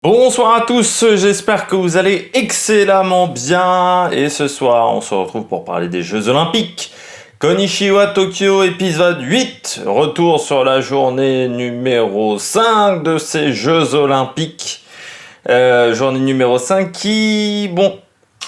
Bonsoir à tous, j'espère que vous allez excellemment bien et ce soir on se retrouve pour parler des Jeux Olympiques. Konnichiwa Tokyo épisode 8, retour sur la journée numéro 5 de ces Jeux Olympiques. Journée numéro 5 qui,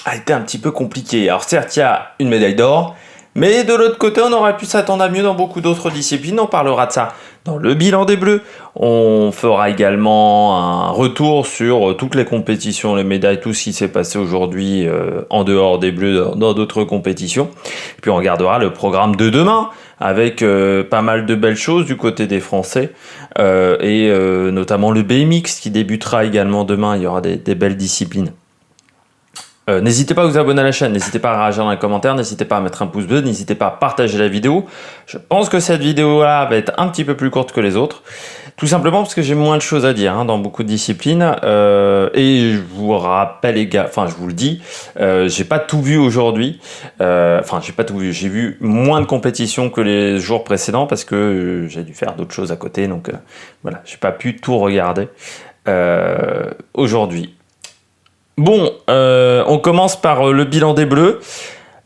a été un petit peu compliquée. Alors certes il y a une médaille d'or, mais de l'autre côté on aurait pu s'attendre à mieux dans beaucoup d'autres disciplines, on parlera de ça dans le bilan des Bleus. On fera également un retour sur toutes les compétitions, les médailles, tout ce qui s'est passé aujourd'hui en dehors des Bleus dans d'autres compétitions. Et puis on regardera le programme de demain avec pas mal de belles choses du côté des Français et notamment le BMX qui débutera également demain. Il y aura des belles disciplines. N'hésitez pas à vous abonner à la chaîne, n'hésitez pas à réagir dans les commentaires, n'hésitez pas à mettre un pouce bleu, n'hésitez pas à partager la vidéo. Je pense que cette vidéo-là va être un petit peu plus courte que les autres, tout simplement parce que j'ai moins de choses à dire dans beaucoup de disciplines. Et je vous rappelle, les gars, enfin je vous le dis, j'ai pas tout vu aujourd'hui. J'ai pas tout vu, j'ai vu moins de compétitions que les jours précédents parce que j'ai dû faire d'autres choses à côté, donc voilà, j'ai pas pu tout regarder aujourd'hui. On commence par le bilan des Bleus.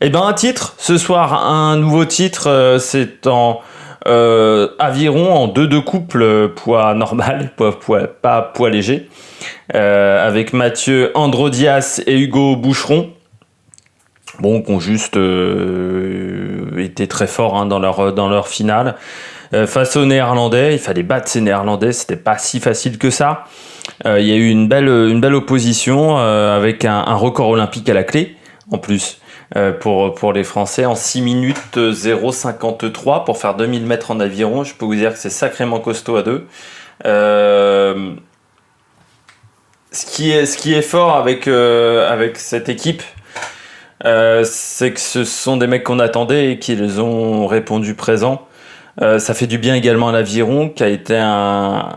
Un titre, ce soir, un nouveau titre, c'est en aviron en 2-2 couple, poids normal, pas poids léger, avec Mathieu Androdias et Hugo Boucheron, qui ont juste été très forts dans leur finale. Face aux Néerlandais, il fallait battre ces Néerlandais, c'était pas si facile que ça. Il y a eu une belle opposition avec un record olympique à la clé, en plus, pour les Français, en 6 minutes 0,53 pour faire 2000 mètres en aviron. Je peux vous dire que c'est sacrément costaud à deux. Ce qui est fort avec cette équipe, c'est que ce sont des mecs qu'on attendait et qu'ils ont répondu présent. Ça fait du bien également à l'aviron, qui a été un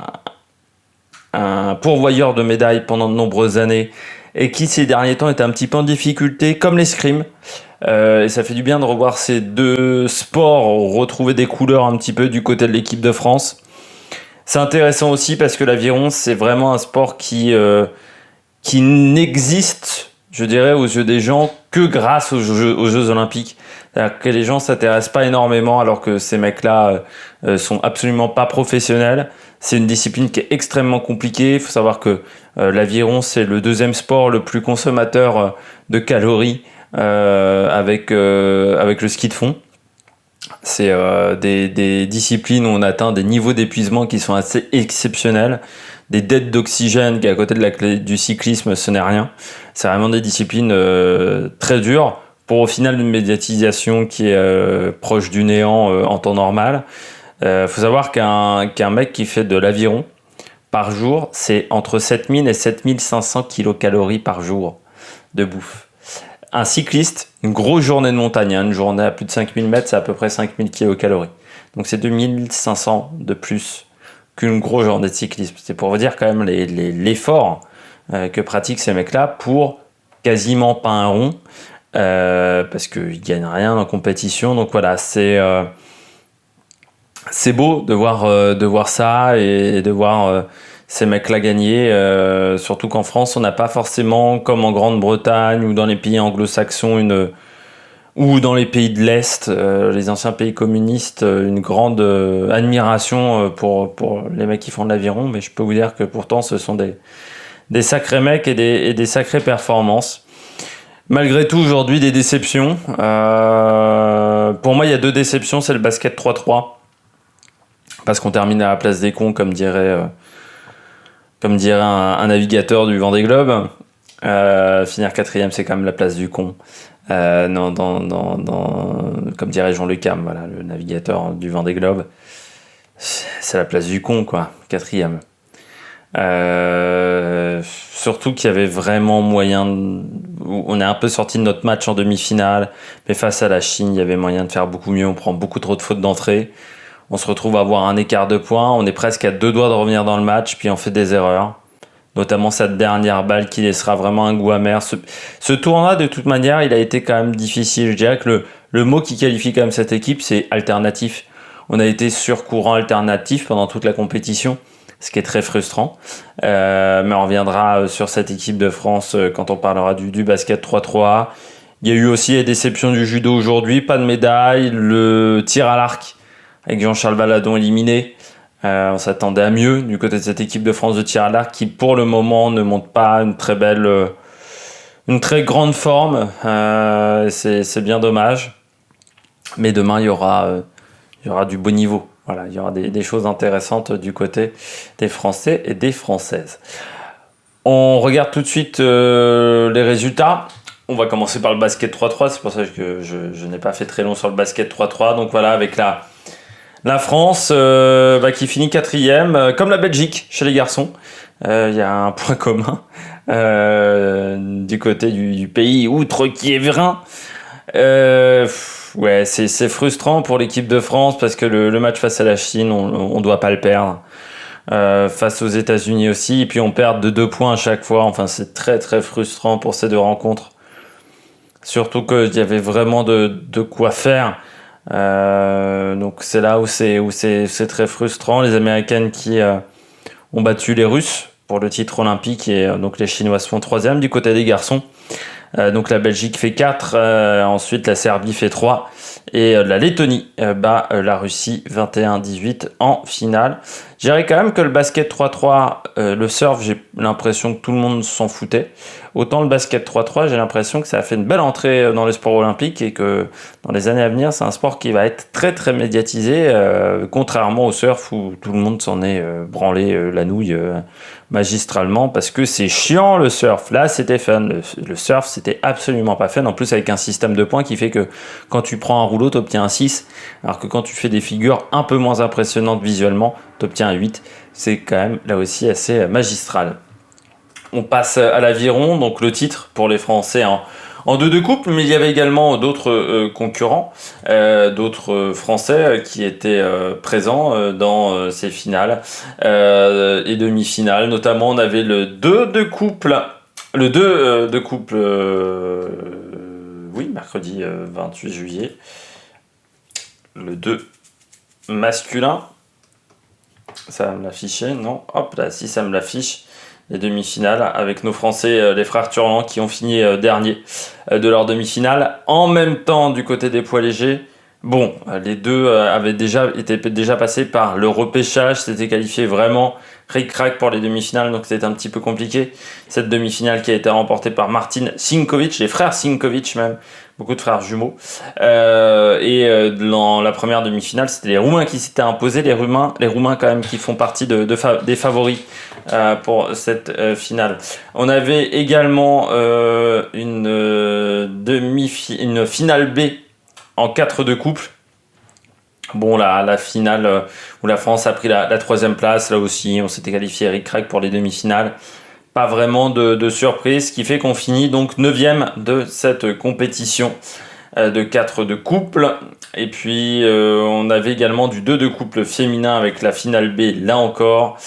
pourvoyeur de médailles pendant de nombreuses années et qui ces derniers temps était un petit peu en difficulté, comme l'escrime. Et ça fait du bien de revoir ces deux sports retrouver des couleurs un petit peu du côté de l'équipe de France. C'est intéressant aussi parce que l'aviron, c'est vraiment un sport qui n'existe, je dirais, aux yeux des gens que grâce aux Jeux Olympiques. C'est-à-dire que les gens s'intéressent pas énormément alors que ces mecs-là sont absolument pas professionnels. C'est une discipline qui est extrêmement compliquée. Il faut savoir que l'aviron, c'est le deuxième sport le plus consommateur de calories avec le ski de fond. C'est des disciplines où on atteint des niveaux d'épuisement qui sont assez exceptionnels. Des dettes d'oxygène qui, à côté du cyclisme, ce n'est rien. C'est vraiment des disciplines très dures pour au final une médiatisation qui est proche du néant en temps normal. Faut savoir qu'un mec qui fait de l'aviron par jour, c'est entre 7000 et 7500 kilocalories par jour de bouffe. Un cycliste, une grosse journée de montagne, une journée à plus de 5000 mètres, c'est à peu près 5000 kilocalories. Donc c'est 2500 de plus qu'une grosse journée de cyclisme. C'est pour vous dire quand même l'effort que pratiquent ces mecs-là pour quasiment pas un rond, parce qu'ils gagnent rien en compétition. Donc voilà, c'est beau de voir ça et de voir ces mecs-là gagner, surtout qu'en France, on n'a pas forcément, comme en Grande-Bretagne ou dans les pays anglo-saxons, ou dans les pays de l'Est, les anciens pays communistes, une grande admiration pour les mecs qui font de l'aviron. Mais je peux vous dire que pourtant, ce sont des sacrés mecs et des sacrées performances. Malgré tout, aujourd'hui, des déceptions. Pour moi, il y a 2 déceptions. C'est le basket 3-3. Parce qu'on termine à la place des cons, comme dirait un navigateur du Vendée Globe. Finir 4e, c'est quand même la place du con. Comme dirait Jean Le Cam, voilà, le navigateur du Vendée Globe. C'est la place du con, quoi. 4e. Surtout qu'il y avait vraiment moyen on est un peu sorti de notre match en demi-finale, mais face à la Chine, il y avait moyen de faire beaucoup mieux. On prend beaucoup trop de fautes d'entrée. On se retrouve à avoir un écart de points. On est presque à 2 doigts de revenir dans le match, puis on fait des erreurs. Notamment cette dernière balle qui laissera vraiment un goût amer. Ce tournoi, de toute manière, il a été quand même difficile. Je dirais que le mot qui qualifie quand même cette équipe, c'est alternatif. On a été sur courant alternatif pendant toute la compétition. ce qui est très frustrant. Mais on reviendra sur cette équipe de France quand on parlera du basket 3-3. Il y a eu aussi les déceptions du judo aujourd'hui, pas de médaille, le tir à l'arc avec Jean-Charles Valadon éliminé. On s'attendait à mieux du côté de cette équipe de France de tir à l'arc qui pour le moment ne montre pas une très grande forme. C'est bien dommage. Mais demain il y aura du beau niveau. Voilà, il y aura des choses intéressantes du côté des Français et des Françaises. On regarde tout de suite les résultats. On va commencer par le basket 3-3. C'est pour ça que je n'ai pas fait très long sur le basket 3-3. Donc voilà, avec la France qui finit 4e, comme la Belgique chez les garçons. Il y a un point commun du côté du pays outre-quiévrin. Ouais, c'est frustrant pour l'équipe de France parce que le match face à la Chine, on doit pas le perdre. Face aux États-Unis aussi, et puis on perd de 2 points à chaque fois. Enfin, c'est très très frustrant pour ces 2 rencontres. Surtout qu'il y avait vraiment de quoi faire. Donc c'est là où c'est très frustrant. Les Américaines qui ont battu les Russes pour le titre olympique et donc les Chinoises font 3e du côté des garçons. Donc la Belgique fait 4, ensuite la Serbie fait 3 et la Lettonie bat la Russie 21-18 en finale. Je dirais quand même que le basket 3-3, le surf, j'ai l'impression que tout le monde s'en foutait. Autant le basket 3-3, j'ai l'impression que ça a fait une belle entrée dans les sports olympiques et que dans les années à venir, c'est un sport qui va être très très médiatisé, contrairement au surf où tout le monde s'en est branlé la nouille magistralement parce que c'est chiant le surf. Là, c'était fun. Le surf, c'était absolument pas fun. En plus, avec un système de points qui fait que quand tu prends un rouleau, tu obtiens un 6, alors que quand tu fais des figures un peu moins impressionnantes visuellement, tu obtiens un 8. C'est quand même là aussi assez magistral. On passe à l'aviron, donc le titre pour les Français en 2 couples, mais il y avait également d'autres concurrents, d'autres Français qui étaient présents dans ces finales et demi-finales. Notamment, on avait le 2 de couple, mercredi 28 juillet, le 2 masculin. Ça va me l'afficher, non? Hop là, si ça me l'affiche. Les demi-finales avec nos Français, les frères Turlan qui ont fini dernier de leur demi-finale. En même temps, du côté des poids légers, bon, les deux étaient déjà passés par le repêchage, s'étaient qualifiés vraiment ric-rac pour les demi-finales, donc c'était un petit peu compliqué. Cette demi-finale qui a été remportée par Martin Sinkovic, les frères Sinkovic même, beaucoup de frères jumeaux. Dans la première demi-finale, c'était les Roumains qui s'étaient imposés, les Roumains quand même qui font partie des favoris pour cette finale. On avait également une finale B en 4 de couple. Bon, la finale où la France a pris la 3e place, là aussi, on s'était qualifié ric-rac pour les demi-finales. Pas vraiment de surprise, ce qui fait qu'on finit donc 9e de cette compétition de 4 de couple. Et puis, on avait également du 2 de couple féminin avec la finale B, là encore.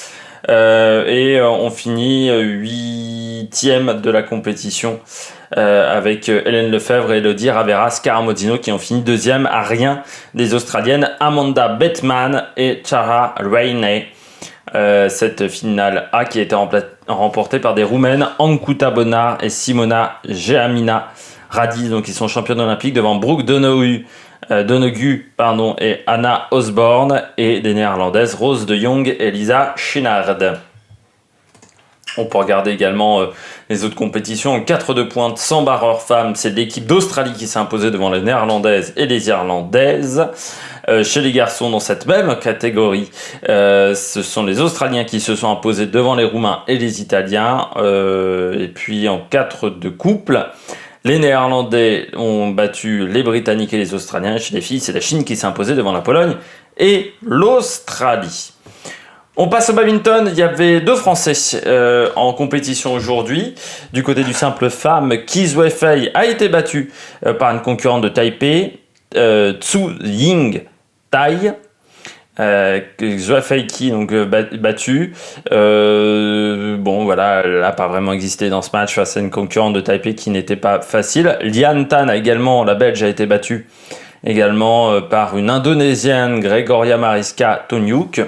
On finit 8e de la compétition avec Hélène Lefebvre et Elodie Ravera Scaramodino qui ont fini 2e à rien des Australiennes Amanda Bettman et Tara Rainey. Cette finale A qui a été remportée par des Roumaines Ancuta Bonar et Simona Geamina Radi, donc ils sont championnes olympiques devant Brooke Donoghue et Anna Osborne et des Néerlandaises Rose de Jong et Lisa Chinard. On peut regarder également les autres compétitions. En 4 de pointe, 100 barreurs femmes, c'est l'équipe d'Australie qui s'est imposée devant les Néerlandaises et les Irlandaises. Chez les garçons, dans cette même catégorie, ce sont les Australiens qui se sont imposés devant les Roumains et les Italiens. Et puis en 4 de couple, les Néerlandais ont battu les Britanniques et les Australiens. Chez les filles, c'est la Chine qui s'est imposée devant la Pologne et l'Australie. On passe au badminton, il y avait 2 Français en compétition aujourd'hui. Du côté du simple femme, Qi Weifei a été battue par une concurrente de Taipei, Zhu Ying Tai. Weifei qui donc battue. Elle n'a pas vraiment existé dans ce match face à une concurrente de Taipei qui n'était pas facile. Lian Tan a également, la Belge, a été battue également par une Indonésienne, Gregoria Mariska Tonyuk.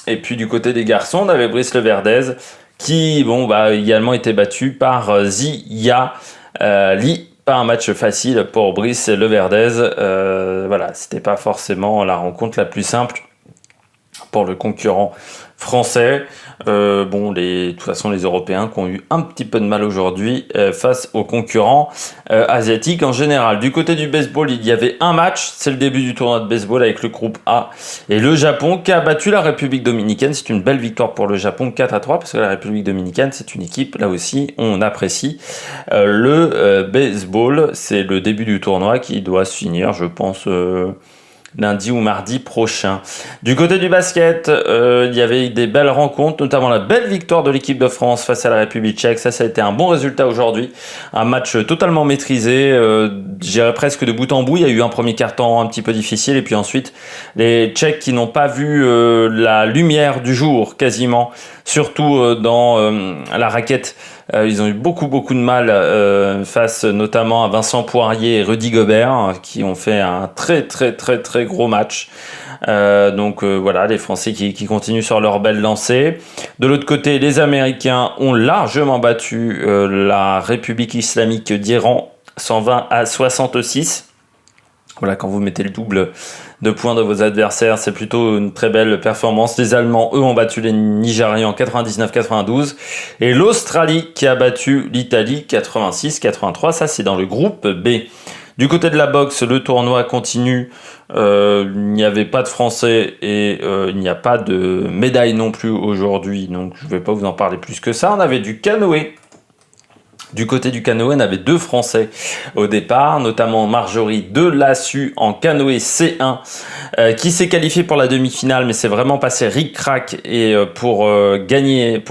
Et puis du côté des garçons, on avait Brice Leverdez qui également été battu par Zia Li. Pas un match facile pour Brice Leverdez. C'était pas forcément la rencontre la plus simple pour le concurrent français. De toute façon, les Européens qui ont eu un petit peu de mal aujourd'hui face aux concurrents asiatiques en général. Du côté du baseball, il y avait un match. C'est le début du tournoi de baseball avec le groupe A et le Japon qui a battu la République dominicaine. C'est une belle victoire pour le Japon, 4-3, parce que la République dominicaine, c'est une équipe, là aussi, on apprécie le baseball. C'est le début du tournoi qui doit se finir, je pense... lundi ou mardi prochain. Du côté du basket, il y avait des belles rencontres, notamment la belle victoire de l'équipe de France face à la République tchèque. Ça a été un bon résultat aujourd'hui. Un match totalement maîtrisé, je dirais presque de bout en bout. Il y a eu un premier quart-temps un petit peu difficile, et puis ensuite, les Tchèques qui n'ont pas vu la lumière du jour, quasiment, surtout dans la raquette. Ils ont eu beaucoup de mal face notamment à Vincent Poirier et Rudy Gobert, qui ont fait un très gros match. Les Français qui continuent sur leur belle lancée. De l'autre côté, les Américains ont largement battu la République islamique d'Iran, 120-66. Voilà, quand vous mettez le double de points de vos adversaires, c'est plutôt une très belle performance. Les Allemands, eux, ont battu les Nigérians 99-92. Et l'Australie qui a battu l'Italie 86-83. Ça, c'est dans le groupe B. Du côté de la boxe, le tournoi continue. Il n'y avait pas de Français et il n'y a pas de médaille non plus aujourd'hui. Donc, je ne vais pas vous en parler plus que ça. On avait du canoë. Du côté du canoë, on avait 2 Français au départ, notamment Marjorie Delassus en canoë C1, qui s'est qualifié pour la demi-finale, mais c'est vraiment passé ric-rac. Et pour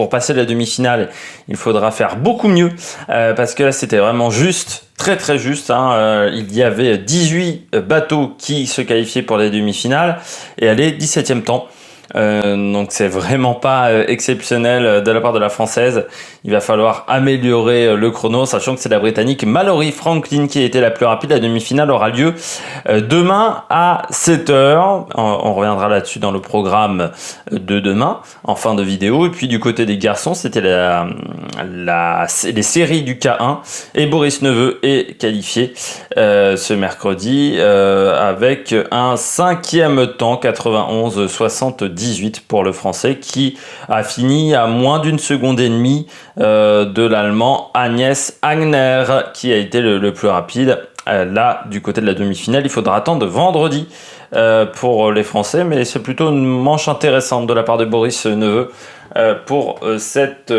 passer la demi-finale, il faudra faire beaucoup mieux, parce que là, c'était vraiment juste, très juste. Il y avait 18 bateaux qui se qualifiaient pour les demi-finales, et elle est 17e temps. Donc c'est vraiment pas exceptionnel de la part de la française. Il va falloir améliorer le chrono, sachant que c'est la britannique Mallory Franklin qui a été la plus rapide. La demi-finale aura lieu demain à 7h. On reviendra là-dessus dans le programme de demain en fin de vidéo. Et puis du côté des garçons, c'était les séries du K1, et Boris Neveu est qualifié ce mercredi avec un 5e temps, 91-78 pour le Français, qui a fini à moins d'une seconde et demie de l'Allemand Agnès Agner, qui a été le plus rapide. Là, du côté de la demi-finale, il faudra attendre vendredi pour les Français, mais c'est plutôt une manche intéressante de la part de Boris Neveu pour cette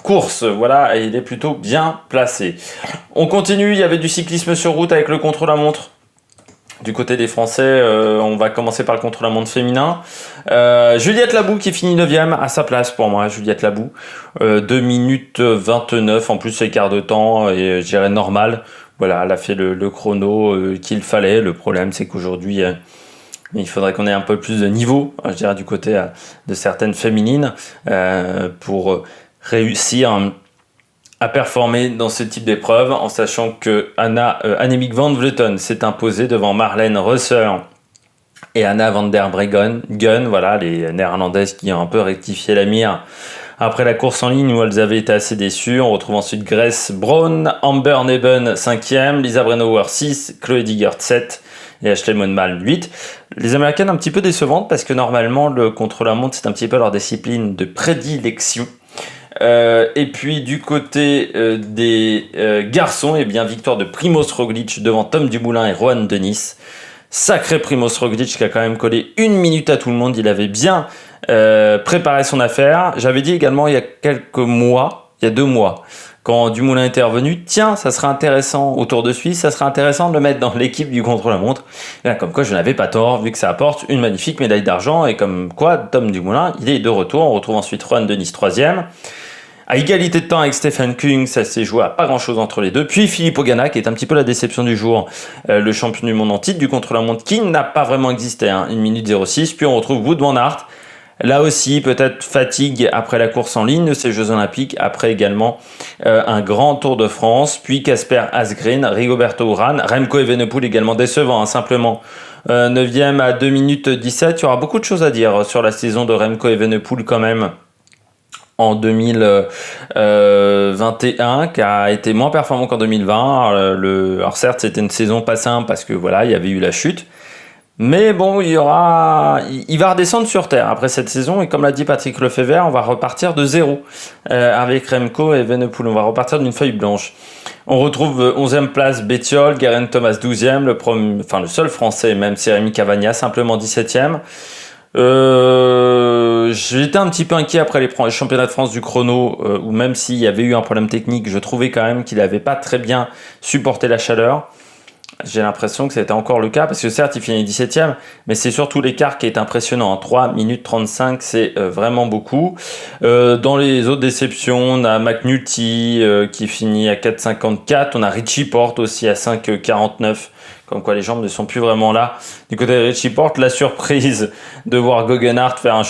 course. Voilà, et il est plutôt bien placé. On continue, il y avait du cyclisme sur route avec le contre-la-montre. Du côté des Français, on va commencer par le contre-la-montre féminin. Juliette Labou qui finit 9e à sa place pour moi. Juliette Labou, 2 minutes 29, en plus c'est quart de temps, et je dirais normal. Voilà, elle a fait le chrono qu'il fallait. Le problème, c'est qu'aujourd'hui, il faudrait qu'on ait un peu plus de niveau, je dirais, du côté de certaines féminines, pour réussir à performer dans ce type d'épreuve, en sachant que Annemiek van Vleuten s'est imposée devant Marlène Reusser et Anna van der Breggen, voilà, les néerlandaises qui ont un peu rectifié la mire après la course en ligne où elles avaient été assez déçues. On retrouve ensuite Grace Brown, Amber Neben 5e, Lisa Brennauer 6, Chloé Digert 7 et Ashley Monmal 8. Les Américaines un petit peu décevantes, parce que normalement le contre-la-montre c'est un petit peu leur discipline de prédilection. Et puis du côté des garçons, victoire de Primož Roglič devant Tom Dumoulin et Rohan Dennis. Sacré Primož Roglič qui a quand même collé 1 minute à tout le monde. Il avait bien préparé son affaire. J'avais dit également il y a 2 mois, quand Dumoulin était revenu, tiens, ça serait intéressant, au Tour de Suisse, ça serait intéressant de le mettre dans l'équipe du contre-la-montre. Et là, comme quoi je n'avais pas tort, vu que ça apporte une magnifique médaille d'argent, et comme quoi Tom Dumoulin, il est de retour. On retrouve ensuite Rohan Dennis 3e. À égalité de temps avec Stephen Kung, ça s'est joué à pas grand-chose entre les deux. Puis Filippo Ganna, qui est un petit peu la déception du jour, le champion du monde en titre du contre-la-montre, qui n'a pas vraiment existé, 1 minute 06. Puis on retrouve Wout van Aert. Là aussi, peut-être fatigue après la course en ligne de ces Jeux Olympiques, après également un grand Tour de France, puis Casper Asgreen, Rigoberto Urán, Remco Evenepoel également décevant, simplement 9e à 2 minutes 17. Il y aura beaucoup de choses à dire sur la saison de Remco Evenepoel quand même en 2021, qui a été moins performant qu'en 2020. Alors certes, c'était une saison pas simple parce que voilà, il y avait eu la chute. Mais bon, il va redescendre sur terre après cette saison et comme l'a dit Patrick Lefebvre, on va repartir de zéro avec Remco et Evenepoel. On va repartir d'une feuille blanche. On retrouve 11e place Bettiol, Geraint Thomas 12e, le seul français même, c'est Rémi Cavagna, simplement 17e. J'étais un petit peu inquiet après les championnats de France du chrono, où même s'il y avait eu un problème technique, je trouvais quand même qu'il n'avait pas très bien supporté la chaleur. J'ai l'impression que c'était encore le cas, parce que certes, il finit 17e, mais c'est surtout l'écart qui est impressionnant. 3 minutes 35, c'est vraiment beaucoup. Dans les autres déceptions, on a McNulty qui finit à 4,54. On a Richie Porte aussi à 5,49. Comme quoi les jambes ne sont plus vraiment là. Du côté de Richie Porte, la surprise de voir Guggenhardt faire un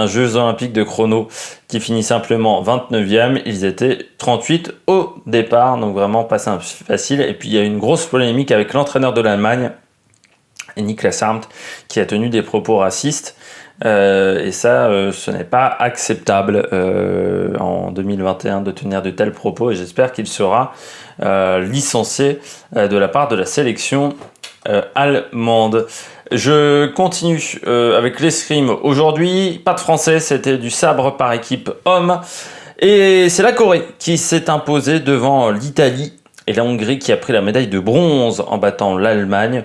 Jeux Olympiques de chrono qui finit simplement 29e. Ils étaient 38 au départ, donc vraiment pas facile. Et puis il y a une grosse polémique avec l'entraîneur de l'Allemagne, Niklas Arndt, qui a tenu des propos racistes. Et ça, ce n'est pas acceptable en 2021 de tenir de tels propos. Et j'espère qu'il sera licencié de la part de la sélection allemande. Je continue avec l'escrime. Aujourd'hui, pas de français, c'était du sabre par équipe homme. Et c'est la Corée qui s'est imposée devant l'Italie et la Hongrie qui a pris la médaille de bronze en battant l'Allemagne.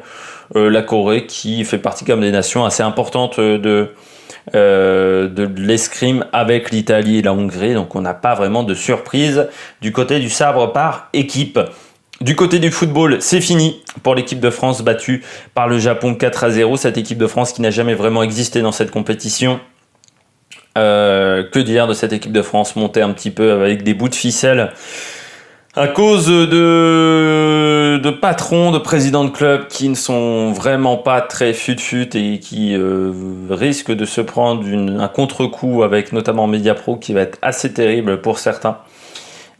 La Corée qui fait partie comme des nations assez importantes de l'escrime avec l'Italie et la Hongrie, donc on n'a pas vraiment de surprise du côté du sabre par équipe. Du côté du football, c'est fini pour l'équipe de France battue par le Japon 4-0, cette équipe de France qui n'a jamais vraiment existé dans cette compétition. Que dire de cette équipe de France montée un petit peu avec des bouts de ficelle à cause de patrons, de présidents de clubs qui ne sont vraiment pas très fut-fut et qui risquent de se prendre un contre-coup avec notamment Mediapro qui va être assez terrible pour certains.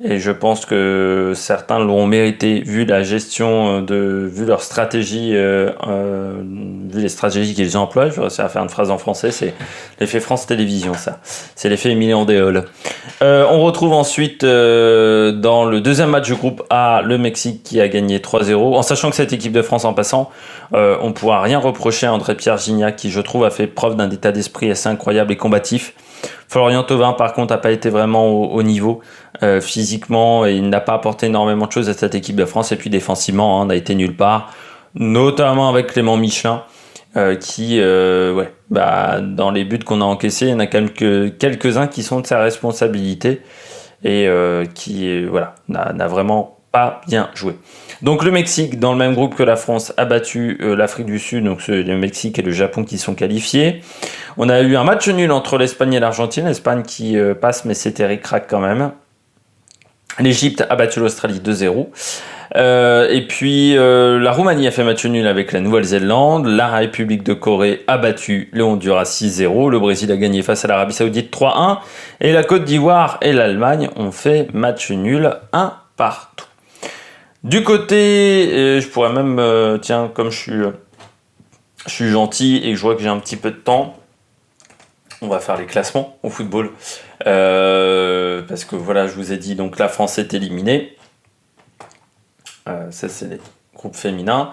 Et je pense que certains l'ont mérité vu la gestion, vu leur stratégie, vu les stratégies qu'ils emploient. Je vais réussir à faire une phrase en français, c'est l'effet France Télévisions, ça. C'est l'effet Emilien Andéol. On retrouve ensuite dans le deuxième match du groupe A, le Mexique qui a gagné 3-0. En sachant que cette équipe de France, en passant, on ne pourra rien reprocher à André-Pierre Gignac qui, je trouve, a fait preuve d'un état d'esprit assez incroyable et combatif. Florian Thauvin, par contre, n'a pas été vraiment au niveau physiquement et il n'a pas apporté énormément de choses à cette équipe de France. Et puis défensivement, on a été nulle part, notamment avec Clément Michelin, qui, dans les buts qu'on a encaissés, il y en a quelques-uns qui sont de sa responsabilité et qui n'a vraiment pas bien joué. Donc le Mexique, dans le même groupe que la France, a battu l'Afrique du Sud, donc le Mexique et le Japon qui sont qualifiés. On a eu un match nul entre l'Espagne et l'Argentine, l'Espagne qui passe mais c'était ric-rac quand même. L'Égypte a battu l'Australie 2-0. Et puis la Roumanie a fait match nul avec la Nouvelle-Zélande. La République de Corée a battu le Honduras 6-0. Le Brésil a gagné face à l'Arabie Saoudite 3-1. Et la Côte d'Ivoire et l'Allemagne ont fait match nul 1 partout. Du côté, je pourrais même, comme je suis gentil et que je vois que j'ai un petit peu de temps, on va faire les classements au football. Parce que voilà, je vous ai dit, donc la France est éliminée. Ça, c'est les groupes féminins.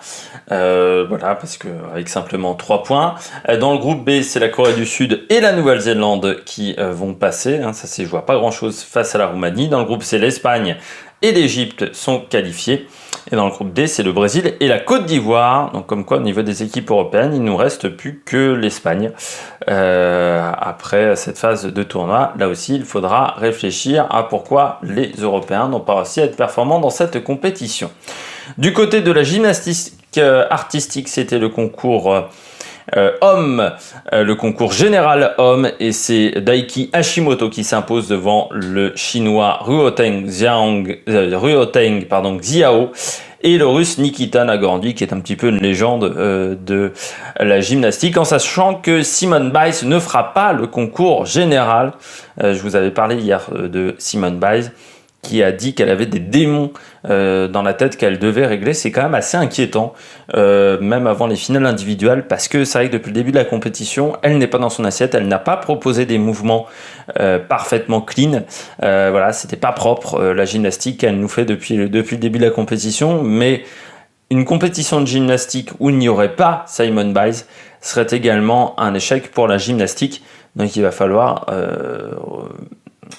Parce que avec simplement 3 points. Dans le groupe B, c'est la Corée du Sud et la Nouvelle-Zélande qui vont passer. Je vois pas grand-chose face à la Roumanie. Dans le groupe C, l'Espagne et l'Égypte sont qualifiés. Et dans le groupe D, c'est le Brésil et la Côte d'Ivoire. Donc comme quoi, au niveau des équipes européennes, il ne nous reste plus que l'Espagne. Après cette phase de tournoi, là aussi, il faudra réfléchir à pourquoi les Européens n'ont pas réussi à être performants dans cette compétition. Du côté de la gymnastique artistique, c'était le concours homme, le concours général homme, et c'est Daiki Hashimoto qui s'impose devant le chinois Ruoteng Xiao et le russe Nikita Nagorny qui est un petit peu une légende de la gymnastique, en sachant que Simone Biles ne fera pas le concours général. Je vous avais parlé hier de Simone Biles qui a dit qu'elle avait des démons dans la tête qu'elle devait régler. C'est quand même assez inquiétant, même avant les finales individuelles, parce que c'est vrai que depuis le début de la compétition, elle n'est pas dans son assiette, elle n'a pas proposé des mouvements parfaitement clean. Voilà, c'était pas propre la gymnastique qu'elle nous fait depuis le début de la compétition, mais une compétition de gymnastique où il n'y aurait pas Simone Biles serait également un échec pour la gymnastique. Donc il va falloir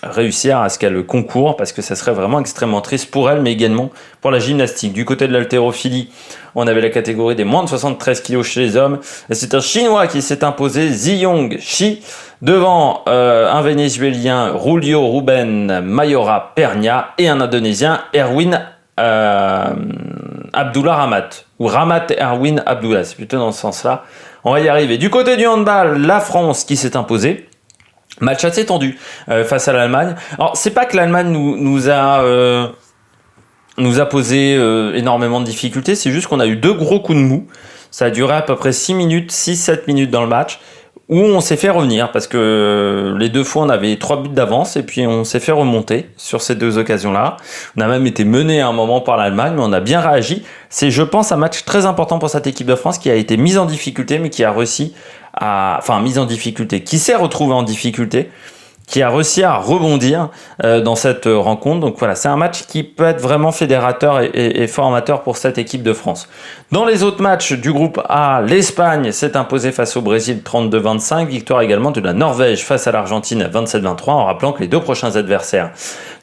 réussir à ce qu'elle concourt, parce que ça serait vraiment extrêmement triste pour elle, mais également pour la gymnastique. Du côté de l'haltérophilie, on avait la catégorie des moins de 73 kg chez les hommes, et c'est un Chinois qui s'est imposé, Ziyong Shi, devant un Vénézuélien, Julio Ruben Mayora Pernia, et un Indonésien, Erwin Abdullah Ramat, ou Ramat Erwin Abdullah, c'est plutôt dans ce sens-là. On va y arriver. Du côté du handball, la France qui s'est imposée. Match assez tendu face à l'Allemagne. Alors, c'est pas que l'Allemagne nous a posé énormément de difficultés, c'est juste qu'on a eu 2 gros coups de mou. Ça a duré à peu près 6-7 minutes dans le match, où on s'est fait revenir, parce que les 2 fois on avait 3 buts d'avance, et puis on s'est fait remonter sur ces 2 occasions-là. On a même été mené à un moment par l'Allemagne, mais on a bien réagi. C'est, je pense, un match très important pour cette équipe de France, qui a été mise en difficulté, mais qui a réussi qui s'est retrouvé en difficulté, qui a réussi à rebondir dans cette rencontre. Donc voilà, c'est un match qui peut être vraiment fédérateur et formateur pour cette équipe de France. Dans les autres matchs du groupe A, l'Espagne s'est imposée face au Brésil 32-25, victoire également de la Norvège face à l'Argentine 27-23, en rappelant que les 2 prochains adversaires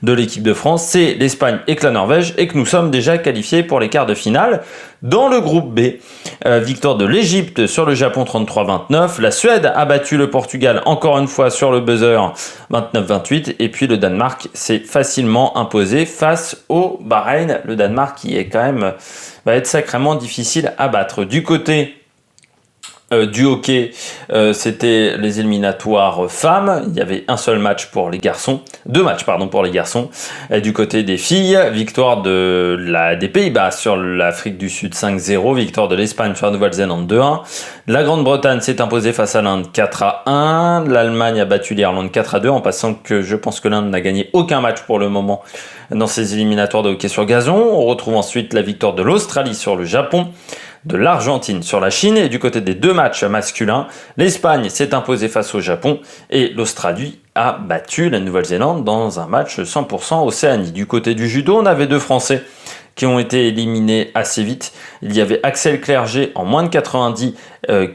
de l'équipe de France, c'est l'Espagne et que la Norvège, et que nous sommes déjà qualifiés pour les quarts de finale. Dans le groupe B, victoire de l'Égypte sur le Japon 33-29, la Suède a battu le Portugal encore une fois sur le buzzer 29-28, et puis le Danemark s'est facilement imposé face au Bahreïn, le Danemark qui est quand même va être sacrément difficile à battre. Du côté du hockey, c'était les éliminatoires femmes. Il y avait un seul match pour les garçons, 2 matchs pour les garçons. Et du côté des filles, victoire des Pays-Bas sur l'Afrique du Sud 5-0, victoire de l'Espagne sur la Nouvelle-Zélande 2-1. La Grande-Bretagne s'est imposée face à l'Inde 4-1. L'Allemagne a battu l'Irlande 4-2, en passant que je pense que l'Inde n'a gagné aucun match pour le moment dans ces éliminatoires de hockey sur gazon. On retrouve ensuite la victoire de l'Australie sur le Japon, de l'Argentine sur la Chine, et du côté des 2 matchs masculins, l'Espagne s'est imposée face au Japon et l'Australie a battu la Nouvelle-Zélande dans un match 100% Océanie. Du côté du judo, on avait 2 Français qui ont été éliminés assez vite. Il y avait Axel Clerget en moins de 90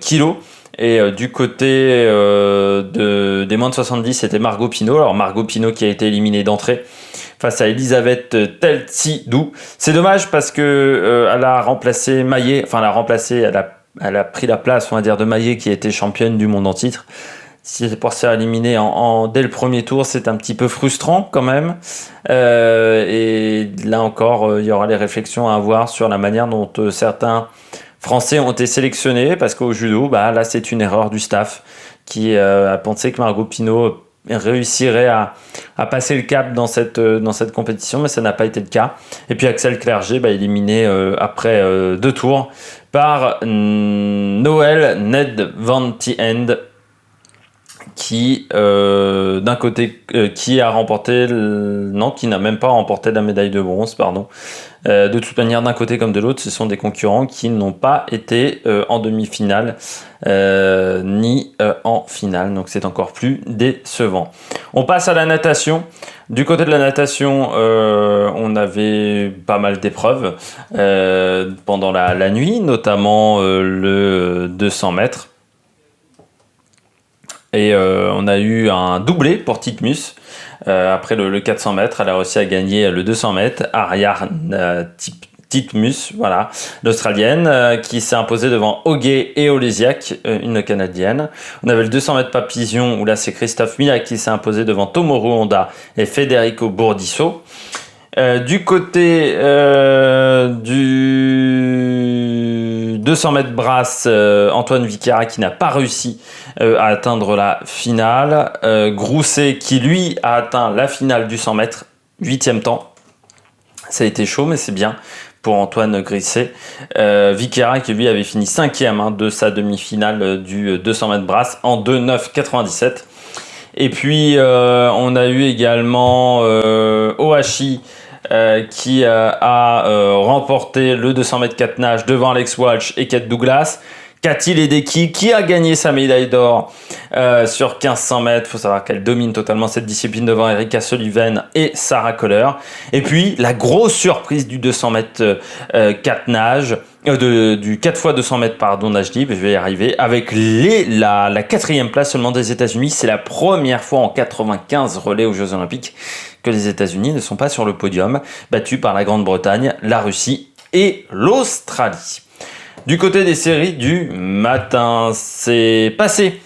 kilos. Et du côté des moins de 70, c'était Margot Pino. Alors Margot Pino qui a été éliminée d'entrée face à Elisabeth Teltsidou. C'est dommage parce que elle a remplacé Maillet, elle a pris la place, on va dire, de Maillet qui a été championne du monde en titre. Si c'est pour se faire éliminer dès le premier tour, c'est un petit peu frustrant quand même. Et là encore, il y aura les réflexions à avoir sur la manière dont certains Français ont été sélectionnés, parce qu'au judo, là c'est une erreur du staff qui a pensé que Margot Pino réussirait à passer le cap dans cette compétition, mais ça n'a pas été le cas. Et puis Axel Clerget éliminé après 2 tours par Noël Ned Van End, qui d'un côté qui n'a même pas remporté la médaille de bronze, pardon. De toute manière, d'un côté comme de l'autre, ce sont des concurrents qui n'ont pas été en demi-finale ni en finale, donc c'est encore plus décevant. On passe à la natation. Du côté de la natation, on avait pas mal d'épreuves pendant la nuit, notamment le 200 mètres. Et on a eu un doublé pour Titmus. Après le 400 mètres, elle a réussi à gagner le 200 mètres. Ariane Titmus, voilà, l'Australienne, qui s'est imposée devant Hoguet et Olesiak, une Canadienne. On avait le 200 mètres papillon, où là c'est Christophe Milak qui s'est imposé devant Tomoru Honda et Federico Bourdisso. Du côté du 200 mètres brasse, Antoine Vicara qui n'a pas réussi à atteindre la finale. Grousset qui lui a atteint la finale du 100 mètres, 8e temps. Ça a été chaud, mais c'est bien pour Antoine Grousset. Vicara qui lui avait fini 5e de sa demi-finale du 200 mètres brasse en 2,9,97. Et puis on a eu également Ohashi qui a remporté le 200 mètres 4 nages devant Alex Walsh et Kate Douglas. Cathy Ledecky qui a gagné sa médaille d'or sur 1500 mètres. Il faut savoir qu'elle domine totalement cette discipline devant Erika Sullivan et Sarah Kohler. Et puis la grosse surprise du 200 mètres 4 nages, du 4 x 200 mètres nage libre, je vais y arriver, avec la quatrième place seulement des États-Unis. C'est la première fois en 95 relais aux Jeux Olympiques que les États-Unis ne sont pas sur le podium, battus par la Grande-Bretagne, la Russie et l'Australie. Du côté des séries du matin, c'est passé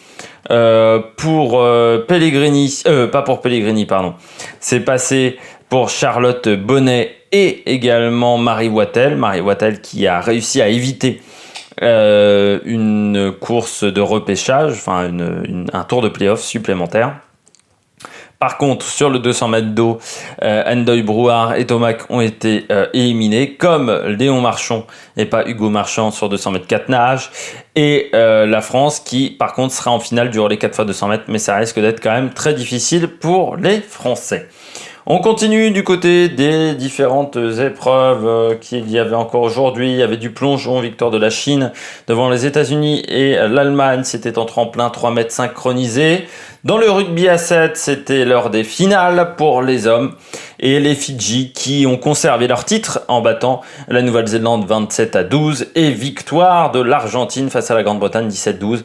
pour Pellegrini, pas pour Pellegrini, pardon. C'est passé pour Charlotte Bonnet et également Marie Wattel. Marie Wattel qui a réussi à éviter une course de repêchage, enfin un tour de play-off supplémentaire. Par contre, sur le 200 mètres d'eau, Ndoye Brouard et Tomac ont été éliminés, comme Léon Marchand et pas Hugo Marchand sur 200 mètres 4 nages. Et la France qui, par contre, sera en finale du relais 4 x 200 mètres, mais ça risque d'être quand même très difficile pour les Français. On continue du côté des différentes épreuves qu'il y avait encore aujourd'hui. Il y avait du plongeon, victoire de la Chine devant les États-Unis et l'Allemagne. C'était en tremplin 3 mètres synchronisé. Dans le rugby à 7, c'était l'heure des finales pour les hommes et les Fidji qui ont conservé leur titre en battant la Nouvelle-Zélande 27-12 et victoire de l'Argentine face à la Grande-Bretagne 17-12.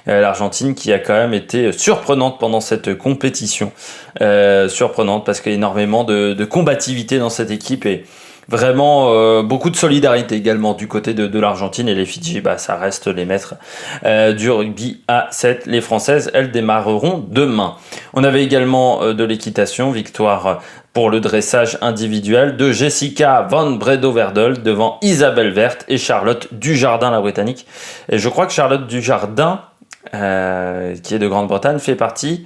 L'Argentine qui a quand même été surprenante pendant cette compétition. Surprenante parce qu'il y a énormément de combativité dans cette équipe et vraiment beaucoup de solidarité également du côté de l'Argentine. Et les Fidji, ça reste les maîtres du rugby à 7. Les Françaises, elles démarreront demain. On avait également de l'équitation, victoire pour le dressage individuel de Jessica Van Bredow-Verdel devant Isabelle Vert et Charlotte Dujardin, la Britannique. Et je crois que Charlotte Dujardin, qui est de Grande-Bretagne, fait partie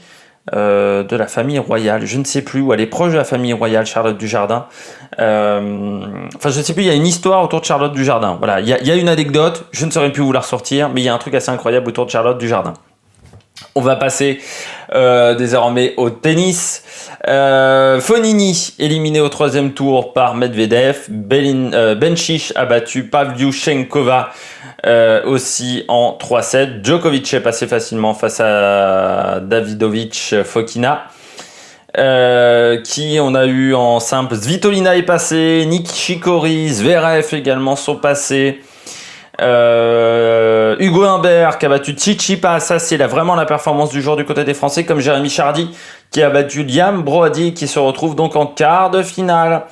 de la famille royale. Je ne sais plus où elle est proche de la famille royale, Charlotte Dujardin. Enfin, je ne sais plus, il y a une histoire autour de Charlotte Dujardin. Voilà, il y a une anecdote, je ne saurais plus vous la ressortir, mais il y a un truc assez incroyable autour de Charlotte Dujardin. On va passer désormais au tennis. Fonini éliminé au 3e tour par Medvedev. Bencic a battu Pavlyuchenkova aussi en 3-7. Djokovic est passé facilement face à Davidovich Fokina. Qui on a eu en simple. Svitolina est passé. Nishikori, Zverev également sont passés. Hugo Humbert qui a battu Tsitsipas, ça c'est vraiment la performance du jour du côté des Français, comme Jérémy Chardy qui a battu Liam Broady qui se retrouve donc en quart de finale.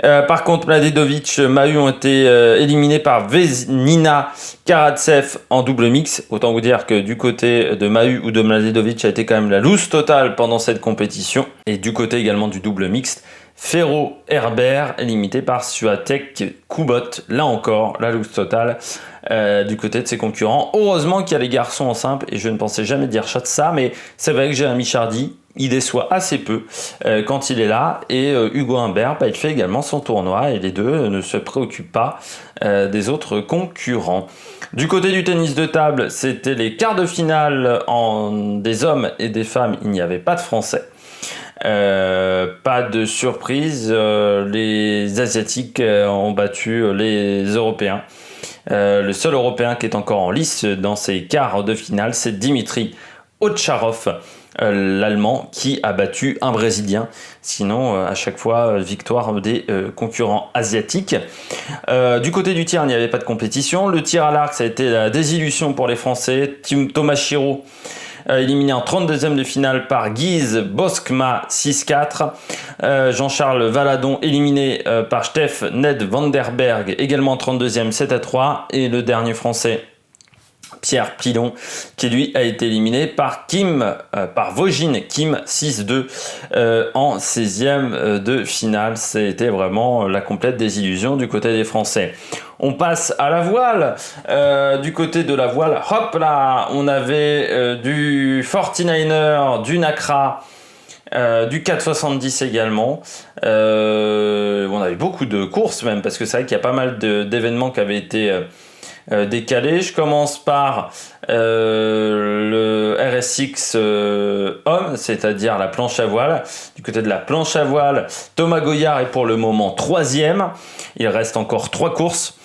Par contre, Mladenovic, Mahut ont été éliminés par Vesnina Karatsev en double mix. Autant vous dire que du côté de Mahut ou de Mladenovic a été quand même la loose totale pendant cette compétition. Et du côté également du double mixte, Ferro Herbert éliminé par Swiatek Kubot. Là encore, la loose totale du côté de ses concurrents. Heureusement qu'il y a les garçons en simple et je ne pensais jamais dire ça, mais c'est vrai que Jérémy Chardy, il déçoit assez peu quand il est là et Hugo Humbert, il fait également son tournoi et les deux ne se préoccupent pas des autres concurrents. Du côté du tennis de table, c'était les quarts de finale des hommes et des femmes, il n'y avait pas de Français. Pas de surprise, les Asiatiques ont battu les Européens. Le seul Européen qui est encore en lice dans ces quarts de finale, c'est Dimitri Ovtcharov, l'Allemand, qui a battu un Brésilien. Sinon, à chaque fois, victoire des concurrents asiatiques. Du côté du tir, il n'y avait pas de compétition. Le tir à l'arc, ça a été la désillusion pour les Français. Thomas Chiro éliminé en 32e de finale par Guise Boskma 6-4. Jean-Charles Valadon éliminé par Stef Ned Vanderberg, également en 32e 7-3. Et le dernier français, Pierre Pilon, qui lui a été éliminé par Vogin Kim 6-2 en 16e de finale. C'était vraiment la complète désillusion du côté des Français. On passe à la voile. Du côté de la voile, hop là, on avait du 49er, du Nacra, du 470 également. On avait beaucoup de courses même, parce que c'est vrai qu'il y a pas mal d'événements qui avaient été décalés. Je commence par le RSX homme, c'est-à-dire la planche à voile. Du côté de la planche à voile, Thomas Goyard est pour le moment 3e. Il reste encore 3 courses.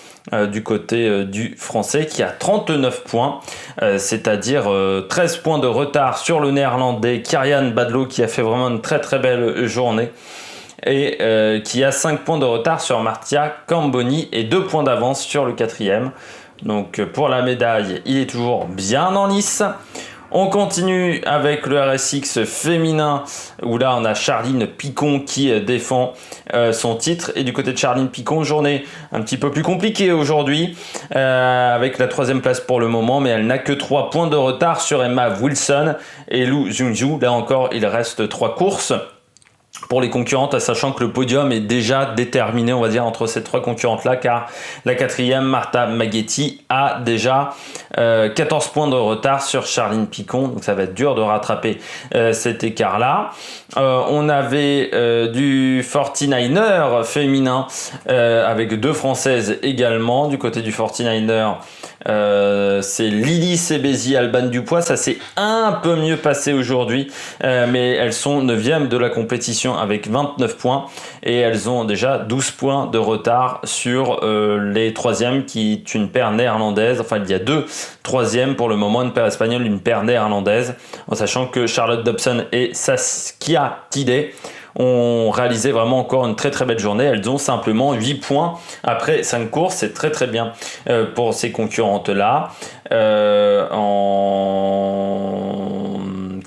Du côté du français qui a 39 points, c'est-à-dire 13 points de retard sur le néerlandais Kirian Badlo qui a fait vraiment une très très belle journée et qui a 5 points de retard sur Martia Camboni et 2 points d'avance sur le 4e. Donc pour la médaille, il est toujours bien en lice. On continue avec le RSX féminin où là on a Charline Picon qui défend son titre. Et du côté de Charline Picon, journée un petit peu plus compliquée aujourd'hui avec la 3e place pour le moment, mais elle n'a que 3 points de retard sur Emma Wilson et Lou Junju. Là encore, il reste 3 courses pour les concurrentes, sachant que le podium est déjà déterminé, on va dire, entre ces 3 concurrentes-là, car la 4e, Marta Maghetti, a déjà 14 points de retard sur Charline Picon, donc ça va être dur de rattraper cet écart-là. On avait du 49er féminin, avec 2 Françaises également. Du côté du 49er, c'est Lily Sebezi, Alban Dupois, ça s'est un peu mieux passé aujourd'hui, mais elles sont 9e de la compétition avec 29 points et elles ont déjà 12 points de retard sur les 3e qui est une paire néerlandaise. Enfin, il y a 2 3e pour le moment, une paire espagnole, une paire néerlandaise, en sachant que Charlotte Dobson et Saskia Tidey ont réalisé vraiment encore une très très belle journée. Elles ont simplement 8 points après 5 courses, c'est très très bien pour ces concurrentes-là. En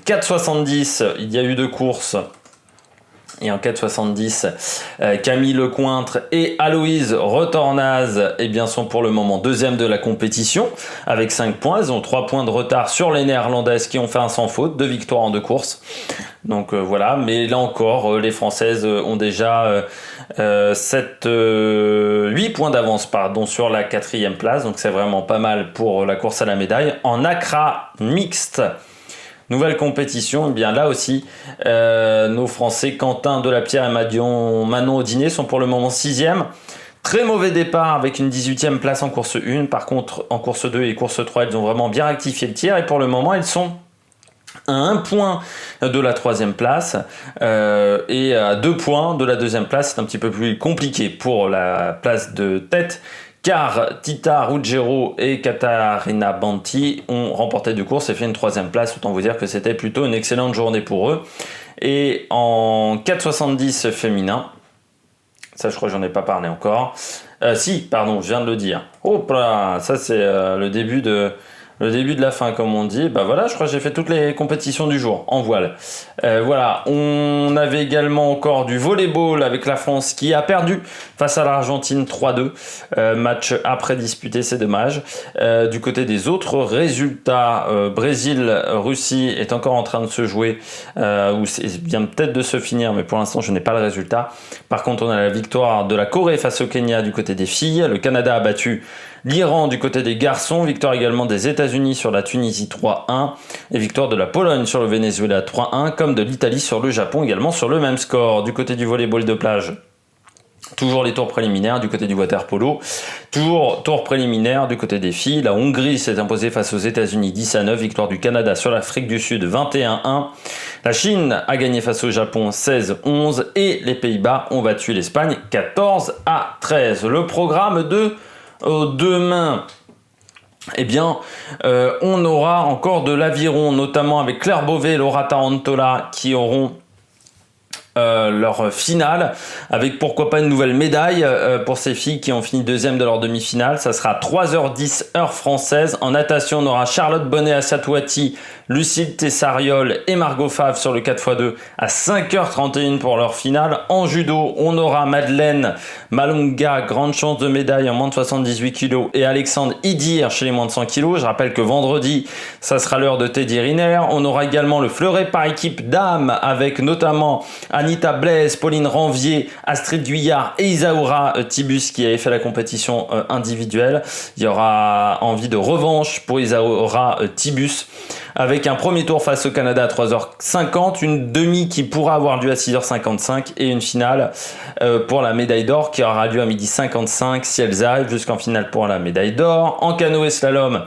4,70, il y a eu 2 courses. Et en 4,70, Camille Lecointre et Aloïse Retornaz sont pour le moment 2e de la compétition avec 5 points. Elles ont 3 points de retard sur les néerlandaises qui ont fait un sans faute, 2 victoires en 2 courses. Donc voilà, mais là encore, les Françaises ont déjà 8 points d'avance sur la 4e place. Donc c'est vraiment pas mal pour la course à la médaille. En accra mixte, nouvelle compétition, bien là aussi, nos Français Quentin Delapierre et Manon Audinet sont pour le moment 6e. Très mauvais départ avec une 18e place en course 1. Par contre, en course 2 et course 3, ils ont vraiment bien rectifié le tir. Et pour le moment, ils sont à 1 point de la 3e place et à 2 points de la 2e place. C'est un petit peu plus compliqué pour la place de tête, car Tita Ruggiero et Katarina Banti ont remporté 2 courses et fait une 3e place. Autant vous dire que c'était plutôt une excellente journée pour eux. Et en 4,70 féminin, ça je crois que j'en ai pas parlé encore. Si, pardon, je viens de le dire. Hop là, ça c'est le début de la fin, comme on dit. Bah voilà, je crois que j'ai fait toutes les compétitions du jour en voile. Voilà, on avait également encore du volleyball avec la France qui a perdu face à l'Argentine 3-2. Match après disputé, c'est dommage. Du côté des autres résultats, Brésil-Russie est encore en train de se jouer, ou c'est vient peut-être de se finir, mais pour l'instant je n'ai pas le résultat. Par contre, on a la victoire de la Corée face au Kenya du côté des filles. Le Canada a battu l'Iran du côté des garçons, victoire également des États-Unis sur la Tunisie 3-1 et victoire de la Pologne sur le Venezuela 3-1, comme de l'Italie sur le Japon également sur le même score. Du côté du volleyball de plage, toujours les tours préliminaires. Du côté du water-polo, toujours tour préliminaire du côté des filles. La Hongrie s'est imposée face aux États-Unis 10-9, victoire du Canada sur l'Afrique du Sud 21-1. La Chine a gagné face au Japon 16-11 et les Pays-Bas ont battu l'Espagne 14-13. Le programme de demain, on aura encore de l'aviron, notamment avec Claire Beauvais et Laura Tarantola qui auront leur finale, avec pourquoi pas une nouvelle médaille pour ces filles qui ont fini 2e de leur demi-finale. Ça sera 3h10 heure française. En natation, on aura Charlotte Bonnet-Assatouati, Lucille Tessariol et Margot Favre sur le 4x2 à 5h31 pour leur finale. En judo, on aura Madeleine Malunga, grande chance de médaille en moins de 78 kg, et Alexandre Idir chez les moins de 100 kg. Je rappelle que vendredi, ça sera l'heure de Teddy Riner. On aura également le fleuret par équipe dames avec notamment Anita Blaise, Pauline Ranvier, Astrid Guyard et Isaura Tibus qui avait fait la compétition individuelle. Il y aura envie de revanche pour Isaura Tibus avec un premier tour face au Canada à 3h50, une demi qui pourra avoir lieu à 6h55 et une finale pour la médaille d'or qui aura lieu à 12h55 si elles arrivent jusqu'en finale pour la médaille d'or. En canoë slalom,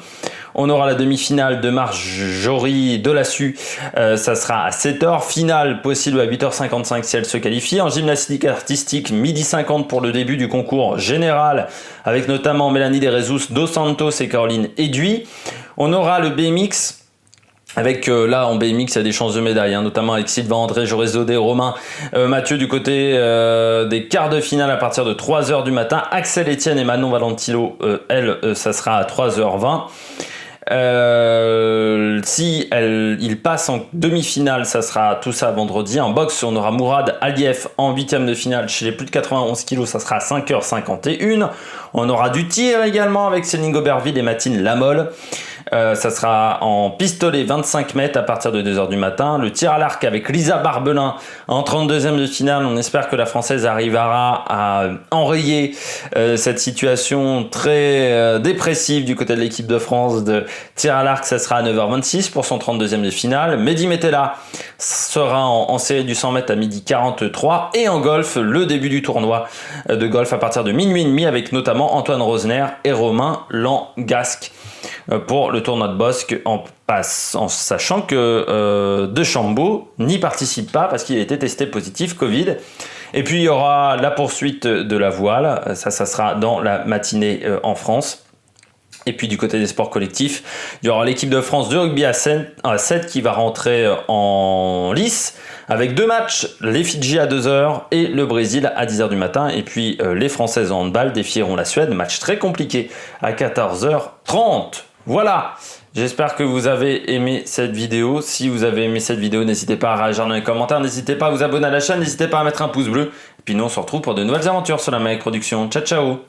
on aura la demi-finale de Marjorie Delassus, ça sera à 7h, finale possible à 8h55 si elle se qualifie. En gymnastique artistique, 12h50 pour le début du concours général, avec notamment Mélanie Desrezus, Dos Santos et Caroline Eduy. On aura le BMX, avec là en BMX il y a des chances de médaille, notamment avec Sylvain André, Joris Daudet, Romain Mathieu du côté des quarts de finale à partir de 3h du matin. Axel Etienne et Manon Valentilo, ça sera à 3h20. Si il passe en demi-finale, ça sera tout ça vendredi. En boxe, on aura Mourad Aliev en 8e de finale chez les plus de 91 kg, ça sera à 5h51. On aura du tir également avec Céline Goberville et Mathilde Lamolle. Ça sera en pistolet 25 mètres à partir de 2h du matin. Le tir à l'arc avec Lisa Barbelin en 32e de finale. On espère que la Française arrivera à enrayer cette situation très dépressive du côté de l'équipe de France de tir à l'arc. Ça sera à 9h26 pour son 32e de finale. Mehdi Metella sera en série du 100 mètres à 12h43. Et en golf, le début du tournoi de golf à partir de minuit et demi avec notamment Antoine Rosner et Romain Langasque pour le tournoi de Bosc, en sachant que DeChambeau n'y participe pas parce qu'il a été testé positif Covid. Et puis il y aura la poursuite de la voile, ça sera dans la matinée en France. Et puis du côté des sports collectifs, il y aura l'équipe de France de rugby à 7 qui va rentrer en lice avec 2 matchs, les Fidji à 2h et le Brésil à 10h du matin. Et puis les Françaises en handball défieront la Suède, match très compliqué à 14h30. Voilà, j'espère que vous avez aimé cette vidéo. Si vous avez aimé cette vidéo, n'hésitez pas à réagir dans les commentaires, n'hésitez pas à vous abonner à la chaîne, n'hésitez pas à mettre un pouce bleu. Et puis nous on se retrouve pour de nouvelles aventures sur la Maïk Production. Ciao ciao.